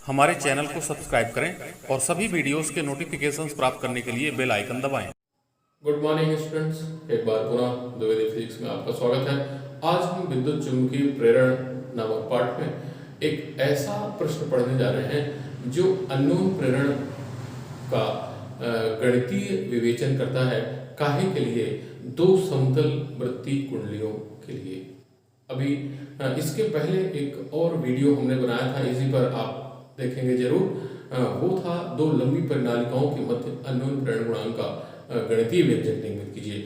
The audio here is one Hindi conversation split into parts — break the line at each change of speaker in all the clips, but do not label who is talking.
हमारे चैनल को सब्सक्राइब करें और सभी वीडियोस के नोटिफिकेशंस प्राप्त करने के लिए बेल आइकन दबाएं।
गुड मॉर्निंग स्टूडेंट्स, एक बार पुनः द्विवेदी फिजिक्स में आपका स्वागत है। आज हम विद्युत चुंबकीय प्रेरण नामक पाठ में एक ऐसा प्रश्न पढ़ने जा रहे हैं जो अननोन प्रेरण का गणितीय विवेचन करता है। काहे के लिए? दो समतल वृत्तीय कुंडलियों के लिए। अभी इसके पहले एक और वीडियो हमने बनाया था, इसी पर आप देखेंगे जरूर। वो था दो लंबी परिनालिकाओं के मध्य अननोन प्रेरण गुणांक का गणितीय व्यंजक निर्मित कीजिए।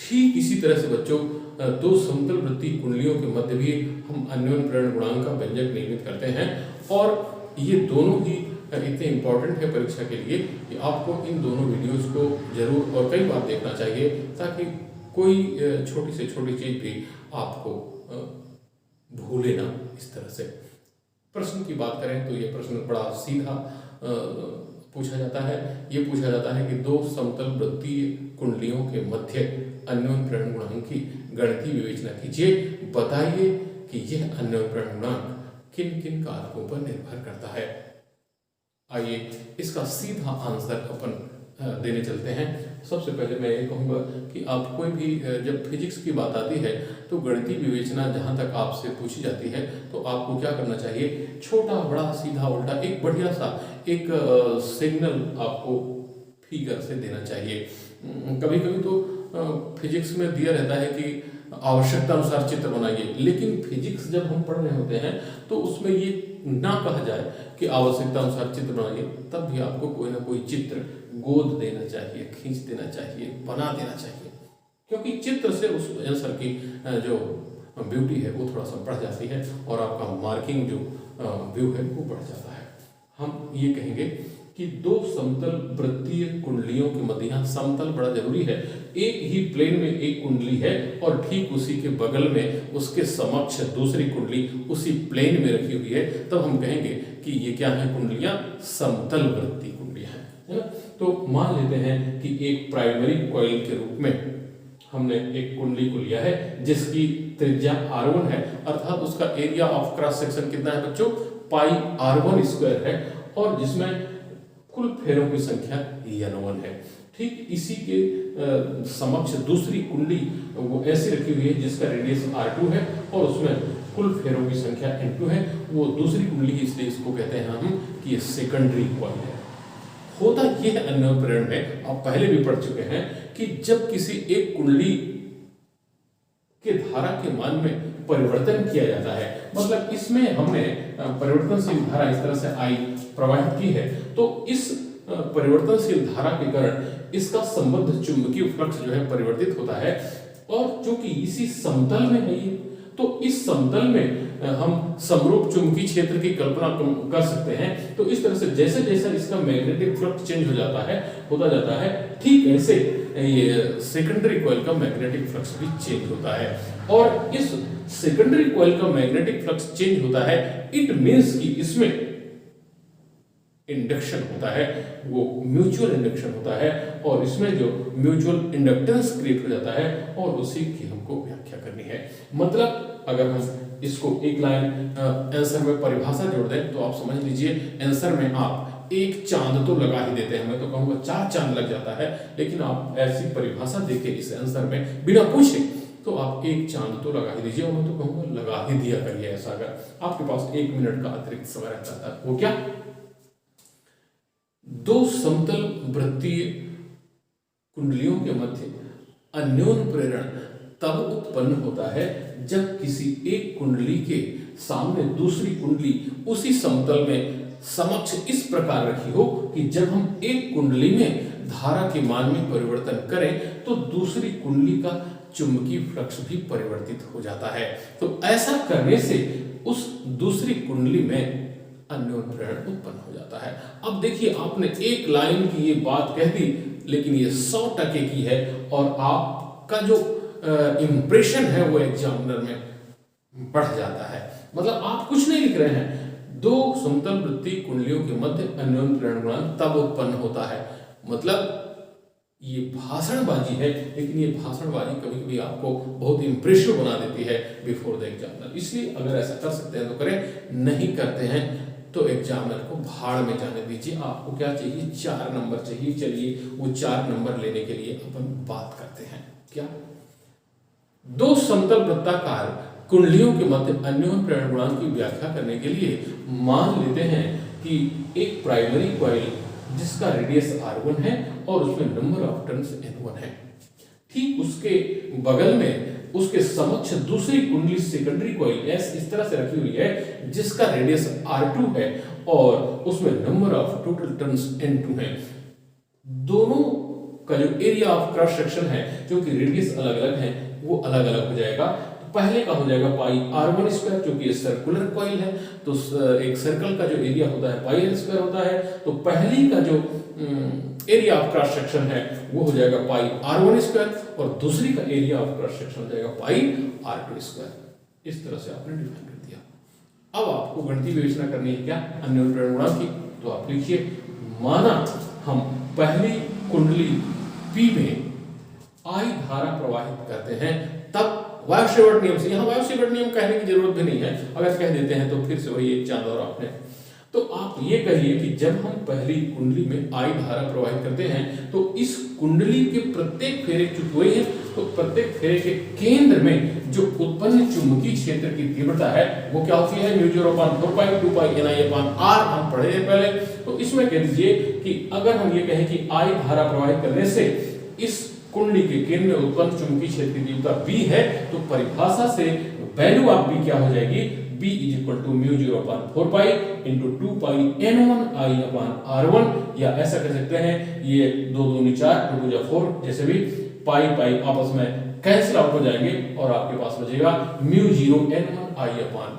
ठीक इसी तरह से बच्चों, दो समतल वृत्तीय कुंडलियों के मध्य भी हम अननोन प्रेरण गुणांक का व्यंजक निर्मित करते हैं, और ये दोनों ही इतने इंपॉर्टेंट है परीक्षा के लिए कि आपको इन दोनों वीडियोस को जरूर और कई बार देखना चाहिए, ताकि कोई छोटी से छोटी चीज भी आपको भूले ना। इस तरह से प्रश्न की बात करें तो ये प्रश्न बड़ा सीधा पूछा जाता है। ये पूछा जाता है कि दो समतल वृत्तीय कुंडलियों के मध्य अननोन प्रेरण गुणांक की गणितीय विवेचना कीजिए। बताइए कि यह अननोन प्रेरण गुणांक किन किन कारकों पर निर्भर करता है। आइए इसका सीधा आंसर अपन देने चलते हैं। सबसे पहले मैं ये कहूँगा कि आप कोई भी जब फिजिक्स की बात आती है तो गणितीय विवेचना जहाँ तक आपसे पूछी जाती है तो आपको क्या करना चाहिए? छोटा बड़ा सीधा उल्टा एक बढ़िया सा एक सिग्नल आपको फिगर से देना चाहिए। कभी कभी तो फिजिक्स में दिया रहता है कि आवश्यकता अनुसार चित्र बनाइए, लेकिन फिजिक्स जब हम पढ़ रहे होते हैं तो उसमें ये ना कहा जाए कि आवश्यकता अनुसार चित्र बनाइए, तब भी आपको कोई ना कोई चित्र गोद देना चाहिए, खींच देना चाहिए, बना देना चाहिए, क्योंकि चित्र से उस आंसर की जो ब्यूटी है वो थोड़ा सा बढ़ जाती है और आपका मार्किंग जो व्यू है वो बढ़ जाता है। हम ये कहेंगे कि दो समतल वृत्तीय कुंडलियों के मध्य, यहाँ समतल बड़ा जरूरी है, एक ही प्लेन में एक कुंडली है और ठीक उसी के बगल में उसके समक्ष दूसरी कुंडली उसी प्लेन में रखी हुई है, तब हम कहेंगे कि ये क्या है? कुंडलियां समतल वृत्तीय कुंडलियां हैं, है ना? तो मान लेते हैं कि एक प्राइमरी कॉइल के रूप में हमने एक कुंडली को लिया है जिसकी त्रिज्या r1 है, अर्थात उसका एरिया ऑफ क्रॉस सेक्शन कितना है बच्चों? पाई r1 स्क्वायर है, और जिसमें कुल फेरों की संख्या n1 है। ठीक इसी के समक्ष दूसरी कुंडली वो ऐसी रखी हुई है जिसका रेडियस r2 है और उसमें कुल फेरों की संख्या n2 है। वो दूसरी कुंडली, इसलिए इसको कहते हैं हम कि ये सेकेंडरी कॉइल है। होता ये है अननोन प्रेरण में, आप पहले भी पढ़ चुके हैं कि जब किसी एक कुंडली के धारा के मान में परिवर्तन किया जाता है, मतलब इसमें हमने परिवर्तनशील धारा इस तरह से आई प्रवाहित की है, तो इस परिवर्तनशील धारा के कारण इसका संबद्ध चुंबकीय फ्लक्स जो है परिवर्तित होता है, और चूंकि इसी समतल में है ये, तो इस समतल में हम समरूप चुंबकीय क्षेत्र की कल्पना कर सकते हैं। तो इस तरह से जैसे जैसे इसका मैग्नेटिक फ्लक्स चेंज हो जाता है, होता जाता है, ठीक ऐसे ये सेकेंडरी कॉइल का मैग्नेटिक फ्लक्स भी चेंज होता है। और इस सेकेंडरी कॉइल का मैग्नेटिक फ्लक्स चेंज होता है, इट मींस कि इसमें इंडक्शन होता है, वो म्यूचुअल इंडक्शन होता है, और इसमें जो म्यूचुअल इंडक्टेंस क्रिएट हो जाता है और उसी की हमको व्याख्या करनी है। मतलब अगर हम इसको एक लाइन आंसर में परिभाषा जोड़ दें तो आप समझ लीजिए आंसर में आप एक चांद तो लगा ही देते हैं। मैं तो कहूँगा 4 चांद लग जाता है, लेकिन आप ऐसी परिभाषा देके इस आंसर में बिना पूछे तो आप एक चांद तो लगा ही दीजिए, और मैं तो कहूँगा लगा ही दिया करिए। ऐसा अगर आपके पास 1 मिनट का अतिरिक्त समय रहता था, वो क्या? दो समतल वृत्तीय कुंडलियों के मध्य अन्योन प्रेरण तब उत्पन्न होता है जब किसी एक कुंडली के सामने दूसरी कुंडली उसी समतल में समक्ष इस प्रकार रखी हो कि जब हम एक कुंडली में धारा के मान में परिवर्तन करें तो दूसरी कुंडली का चुंबकीय फ्लक्स भी परिवर्तित हो जाता है। तो ऐसा करने से उस दूसरी कुंडली में अननोन प्रेरण उत्पन्न हो जाता है। अब देखिए, आपने एक लाइन की ये बात कह दी, लेकिन ये 100% की है, और आपका जो इंप्रेशन है वो एग्जामिनर में बढ़ जाता है। मतलब आप कुछ नहीं लिख रहे हैं, दो समतल वृत्तीय कुंडलियों के मध्य अननोन प्रेरण गुणांक तब उत्पन्न होता है। मतलब ये भाषणबाजी है, लेकिन ये भाषणबाजी कभी कभी आपको बहुत इंप्रेसिव बना देती है बिफोर द एग्जामिनर। इसलिए अगर ऐसा कर सकते हैं तो करें, नहीं करते हैं तो एग्जामिनर को भाड़ में जाने दीजिए। आपको क्या चाहिए, 4 नंबर चाहिए। चलिए वो 4 नंबर लेने के लिए अपन बात करते हैं। क्या, 2 समतल वृत्ताकार कुंडलियों के मध्य अन्योन्य प्रेरण गुणांक की व्याख्या करने के लिए मान लेते हैं कि एक प्राइमरी कॉइल जिसका रेडियस r1 है और उसमें नंबर ऑफ टर्न्स n1 है, ठीक उसके बगल में उसके समक्ष दूसरी कुंडली सेकेंडरी कॉइल S इस तरह से रखी हुई है जिसका रेडियस r2 है और उसमें number of total turns n2 है। दोनों का जो एरिया ऑफ क्रॉस सेक्शन है, क्योंकि रेडियस अलग अलग है, वो अलग अलग हो जाएगा। तो पहले का हो जाएगा पाई r1 स्क्वायर, क्योंकि ये सर्कुलर कॉइल है तो एक सर्कल का जो एरिया होता है पाई r स्क्वायर होता है। तो पहली का जो एरिया ऑफ क्रॉस सेक्शन है वो हो जाएगा पाई r1 स्क्वायर और दूसरी का एरिया ऑफ क्रॉस सेक्शन हो जाएगा पाई r2 स्क्वायर। इस तरह से आपने डिफाइन कर दिया। अब आपको गणितीय विवेचना करनी है क्या, अन्योन्य प्रेरण गुणांक की। तो आप लिखिए, माना हम पहली कुंडली P में I धारा प्रवाहित करते हैं, तब वायु-सेवर्ट नियम से, यहाँ वायु-सेवर्ट नियम कहने की जरूरत भी नहीं है, अगर कह देते हैं तो फिर से वही एक चांद और आपने। तो आप ये कहिए कि जब हम पहली कुंडली में I धारा प्रवाहित करते हैं तो इस कुंडली के प्रत्येक फेरे, चूंकि वही है तो प्रत्येक फेरे के केंद्र में जो उत्पन्न चुंबकीय क्षेत्र की तीव्रता है वो क्या होती है, μ0/4π2π हम पढ़े हैं पहले। तो इसमें कह दीजिए कि अगर हम ये कहें कि I धारा प्रवाहित करने से इस कुंडली के केंद्र में उत्पन्न चुंबकीय क्षेत्र की तीव्रता B है, तो परिभाषा से वैल्यू ऑफ B क्या हो जाएगी, B = μ0/4π × 2πn1I/r1, या ऐसा कर सकते हैं ये 2 दूनी 4 2 2 4, जैसे भी पाई पाई आपस में कैंसिल आउट हो जाएंगे और आपके पास बचेगा μ0n1I/r1।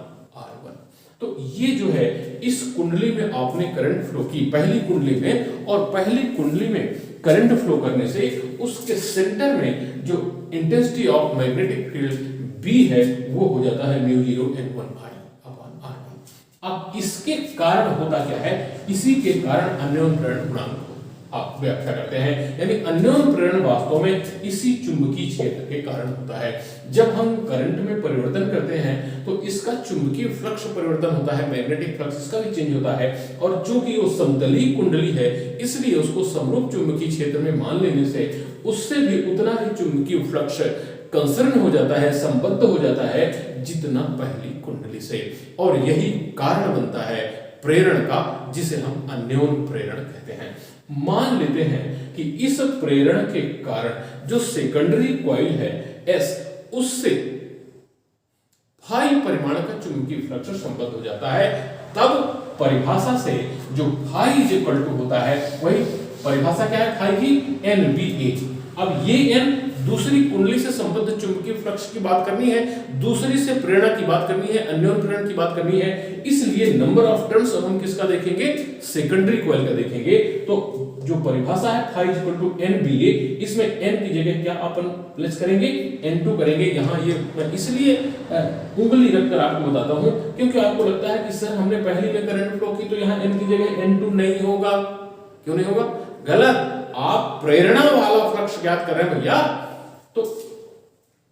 तो ये जो है इस कुंडली में आपने करंट फ्लो की पहली कुंडली में, और पहली कुंडली में करंट फ्लो करने से उसके सेंटर में जो intensity of magnetic field B है वो हो जाता है μ0n1I/r1। अब इसके कारण होता क्या है, इसी के कारण अन्योन्य प्रेरण गुणांक आप व्याख्या करते हैं, यानी अन्योन्य प्रेरण वास्तव में इसी चुंबकीय क्षेत्र के कारण होता है। जब हम करंट में परिवर्तन करते हैं तो इसका चुंबकीय फ्लक्स परिवर्तन होता है, मैग्नेटिक फ्लक्स इसका भी चेंज होता है, और चूंकि वो समतलीय कुंडली है इसलिए उसको समरूप चुंबकीय क्षेत्र में मान लेने से उससे भी उतना ही चुंबकीय फ्लक्स कंसर्न हो जाता है, संबद्ध हो जाता है जितना पहली कुंडली से, और यही कारण बनता है प्रेरण का, जिसे हम अन्योन्य प्रेरण कहते हैं। मान लेते हैं कि इस प्रेरण के कारण जो सेकेंडरी कॉइल है S, उससे फाई परिमाण का चुंबकीय फ्लक्स संबद्ध हो जाता है, तब परिभाषा से जो फाई = होता है वही परिभाषा क्या है फाई की, NBA। अब ये N दूसरी कुंडली से संबद्ध चुंबकीय फ्लक्स की बात करनी है, दूसरी से प्रेरणा की बात करनी है, अन्योन्य प्रेरण की बात करनी है, इसलिए नंबर ऑफ टर्न्स अब हम किसका देखेंगे, सेकेंडरी कॉइल का देखेंगे। तो जो परिभाषा है फाई = NBA, इसमें n की जगह क्या अपन प्लेस करेंगे, n2 करेंगे। यहाँ ये इसलिए उंगली रखकर आपको बताता हूँ क्योंकि आपको लगता है कि सर हमने पहली में करंट फ्लो की तो यहाँ n की जगह n2 नहीं होगा। क्यों नहीं होगा, गलत, आप प्रेरणा वाला फ्लक्स ज्ञात कर रहे हैं भैया। तो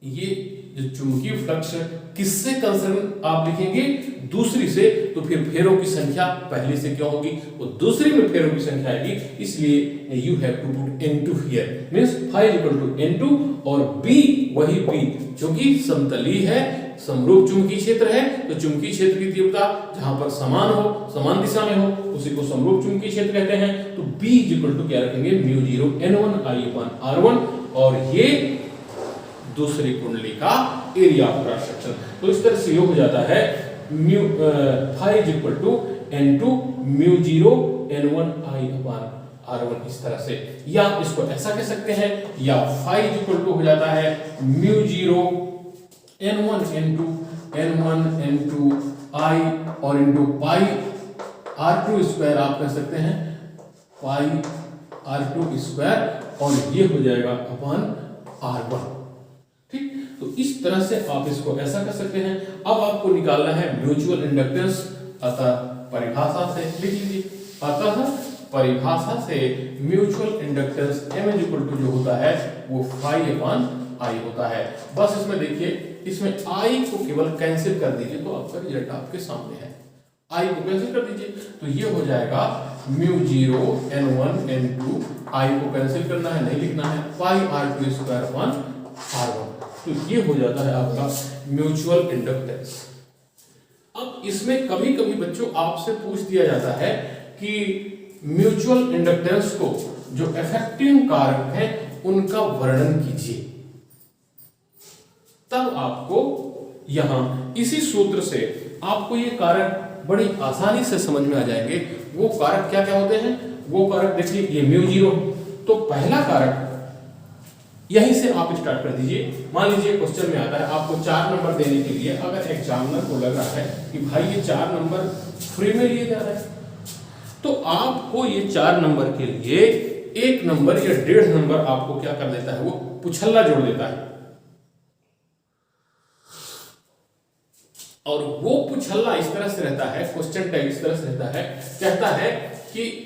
ये जो चुंबकीय फ्लक्स किससे कंसर्न आप लिखेंगे, दूसरी से, तो फिर फेरों की संख्या पहली से क्या होगी, वो दूसरी में फेरों की संख्या आएगी, इसलिए you have to put n2 here, means phi = n2 और B वही B क्योंकि समतलीय है, समरूप चुंबकीय क्षेत्र है, तो चुंबकीय क्षेत्र की तीव्रता जहां पर समान हो, समान दिशा में हो, उसी को समरूप चुंबकीय क्षेत्र कहते हैं। तो B = क्या रखेंगे, μ0n1I/r1, और ये दूसरी कुंडली का एरिया ऑफ क्रॉस सेक्शन। तो इस तरह से ये हो जाता है फाई = n2 μ0n1I/r1 इस तरह से, या इसको ऐसा कह सकते हैं, या फाई = हो जाता है μ0n1n2 और इनटू पाई r2 स्क्वायर आप कह सकते हैं, पाई r2 स्क्वायर, और ये हो जाएगा अपॉन r1। ठीक, तो इस तरह से आप इसको ऐसा कर सकते हैं। अब आपको निकालना है म्यूचुअल इंडक्टेंस, अतः परिभाषा से लिख लीजिए, अतः परिभाषा से म्यूचुअल इंडक्टेंस M = जो होता है वो φ/I होता है। बस इसमें देखिए, इसमें I को केवल कैंसिल कर दीजिए तो आपका रिजल्ट आपके सामने है। आई को कैंसिल कर दीजिए, तो ये हो जाएगा म्यू जीरो n1 n2, आई को कैंसिल करना है, नहीं लिखना है, पाई r2 स्क्वायर 1 r1, तो ये हो जाता है आपका म्यूचुअल इंडक्टेंस। अब इसमें कभी कभी बच्चों आपसे पूछ दिया जाता है कि म्यूचुअल इंडक्टेंस को जो इफेक्टिव कारक है उनका वर्णन कीजिए, तब आपको यहां इसी सूत्र से आपको ये कारक बड़ी आसानी से समझ में आ जाएंगे। वो कारक क्या क्या होते हैं, वो कारक देखिए, ये म्यू जीरो, तो पहला कारक यहीं से आप स्टार्ट कर दीजिए। मान लीजिए क्वेश्चन में आता है आपको 4 नंबर देने के लिए, अगर एग्जामिनर को लग रहा है कि भाई ये 4 नंबर फ्री में लिए जा रहा है, तो आपको ये 4 नंबर के लिए 1 नंबर या 1.5 नंबर आपको क्या कर देता है, वो पुछल्ला जोड़ देता है। और वो पुछल्ला इस तरह से रहता है, क्वेश्चन टैग इस तरह से रहता है, कहता है कि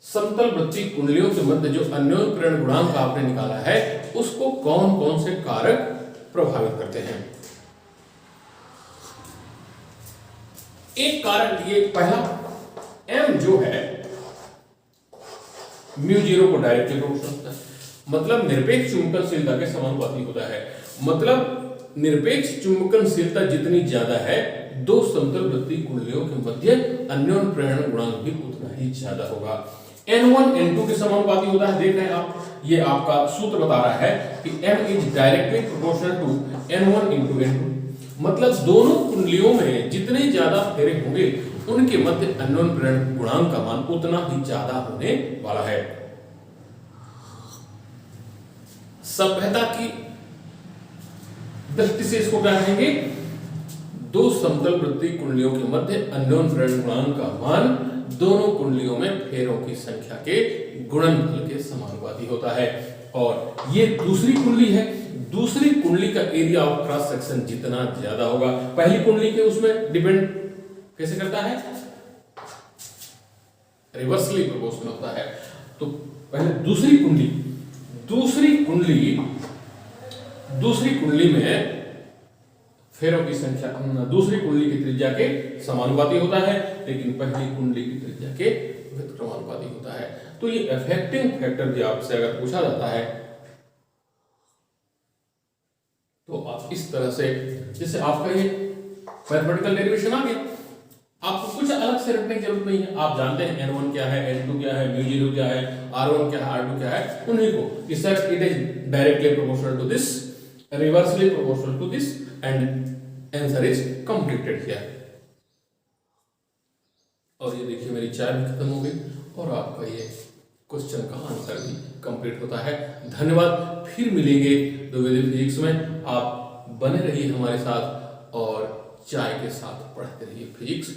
समतल वृत्तीय कुंडलियों के मध्य जो अन्योन्य प्रेरण गुणांक आपने निकाला है उसको कौन कौन से कारक प्रभावित करते हैं। एक कारक ये पहला m जो है म्यू जीरो को डायरेक्टली प्रोपोर्शनल होता है, मतलब निरपेक्ष चुंबकनशीलता के समानुपाती होता है। मतलब निरपेक्ष चुंबकनशीलता जितनी ज्यादा है, दो समतल वृत्तीय कुंडलियों के मध्य अन्योन्य प्रेरण गुणांक भी उतना ही ज्यादा होगा। n1 n2 के समानुपाती होता है, देख रहे हैं आप, ये आपका सूत्र बता रहा है कि m is directly proportional to n1 into n2, मतलब दोनों कुंडलियों में जितने ज्यादा फेरे होंगे उनके मध्य अन्योन्य प्रेरण गुणांक का मान उतना ही ज्यादा होने वाला है। सभ्यता की दृष्टि से इसको क्या कहेंगे, दो समतल वृत्तीय कुंडलियों के मध्य अन्योन्य प्रेरण गुणांक का मान दोनों कुंडलियों में फेरों की संख्या के गुणनफल के समानुपाती होता है। और ये दूसरी कुंडली है, दूसरी कुंडली का एरिया ऑफ क्रॉस सेक्शन जितना ज्यादा होगा, पहली कुंडली के उसमें डिपेंड कैसे करता है, रिवर्सली प्रोपोर्शनल होता है। तो पहले दूसरी कुंडली में फेरों की संख्या दूसरी कुंडली की त्रिज्या के समानुपाती होता है, लेकिन पहली कुंडली की त्रिज्या के व्युत्क्रमानुपाती होता है। तो ये इफेक्टिंग फैक्टर भी आपसे अगर पूछा जाता है तो आप इस तरह से, जैसे आपका ये मैथमेटिकल डेरिवेशन आ गया, आपको कुछ अलग से रखने की जरूरत नहीं है, आप जानते हैं n1 क्या है, n2 क्या है, म्यू जीरो क्या है, r1 क्या है, r2 क्या है, उन्हीं को इस तरह it is directly proportional to this, reversely proportional to this, and answer is completed here. और ये देखिए मेरी 4 भी खत्म हो गई और आपका ये क्वेश्चन का आंसर भी कंप्लीट होता है। धन्यवाद, फिर मिलेंगे द्विवेदी फिजिक्स में। आप बने रहिए हमारे साथ और चाय के साथ पढ़ते रहिए फिजिक्स।